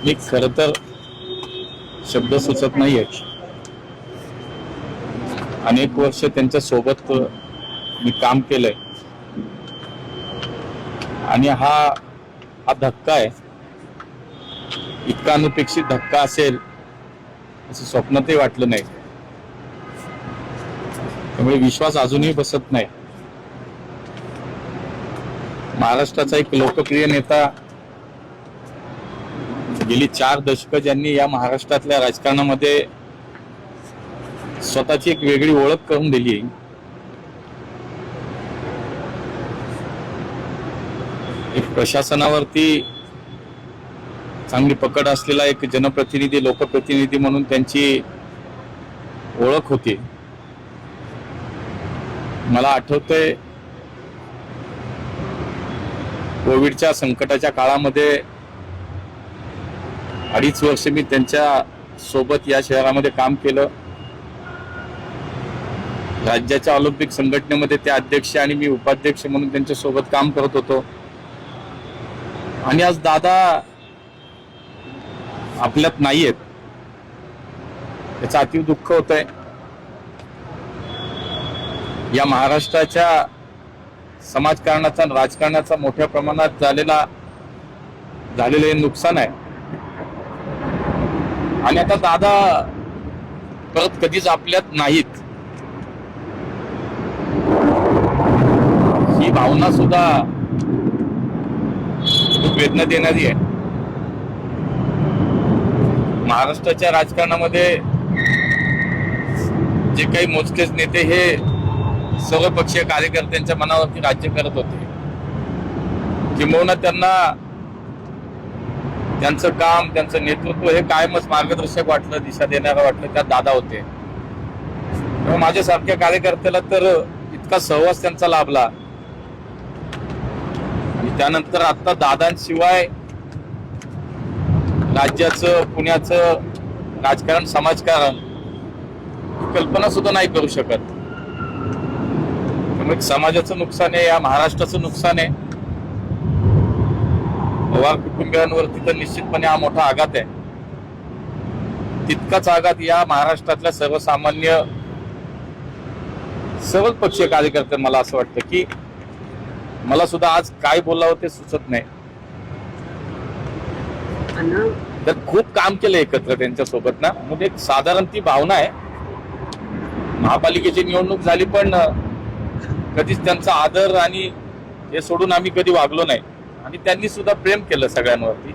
मी खर तर शब्द सुचत नाहीये. अनेक वर्ष त्यांच्या सोबत मी काम केलंय आणि हा धक्का आहे. इतका अनपेक्षित धक्का असेल असं स्वप्नातही वाटलं नाही. त्यामुळे विश्वास अजूनही बसत नाही. महाराष्ट्राचा एक लोकप्रिय नेता, गेली 4 दशकं ज्यांनी या महाराष्ट्रातल्या राजकारणामध्ये स्वतःची एक वेगळी ओळख करून दिली, एक प्रशासनावरती चांगली पकड असलेला एक जनप्रतिनिधी, लोकप्रतिनिधी म्हणून त्यांची ओळख होती. मला आठवतंय कोविडच्या संकटाच्या काळामध्ये 2.5 वर्ष मी त्यांच्या सोबत या शहरामध्ये काम केलं. राज्याच्या ऑलिम्पिक संघटनेमध्ये ते अध्यक्ष आणि मी उपाध्यक्ष म्हणून त्यांच्या सोबत काम करत होतो. आणि आज दादा आपल्यात नाहीयेत, त्याचं अतीव दुःख होतंय. या महाराष्ट्राच्या समाजकारणाचा आणि राजकारणाचा मोठ्या प्रमाणात झालेलं हे नुकसान आहे. आणि आता दादा परत कधीच आपल्यात नाहीत, ही भावना सुद्धा खूप वेदना देणारी आहे. महाराष्ट्राच्या राजकारणामध्ये जे काही मोजकेच नेते हे सर्वपक्षीय कार्यकर्त्यांच्या मनावरती राज्य करत होते, किंबहुना त्यांना त्यांचं काम, त्यांचं नेतृत्व हे कायमच मार्गदर्शक वाटलं, दिशा देणारं वाटलं, त्यात दादा होते. माझ्यासारख्या कार्यकर्त्याला तर इतका सहवास त्यांचा लाभला. आणि त्यानंतर आता दादांशिवाय राज्याचं, पुण्याचं राजकारण, समाजकारण कल्पना सुद्धा नाही करू शकत. त्यामुळे समाजाचं नुकसान आहे, या महाराष्ट्राचं नुकसान आहे. पवार कुटुंबियांवरती तर निश्चितपणे हा मोठा आघात आहे. तितकाच आघात या महाराष्ट्रातल्या सर्वसामान्य सर्व पक्षीय कार्यकर्ते, मला असं वाटतं की मला सुद्धा आज काय बोलावं ते सुचत नाही. तर खूप काम केलं एकत्र त्यांच्या सोबत ना, म्हणजे एक साधारण ती भावना आहे. महापालिकेची निवडणूक झाली पण कधीच त्यांचा आदर आणि हे सोडून आम्ही कधी वागलो नाही. आणि त्यांनी सुद्धा प्रेम केलं सगळ्यांवरती.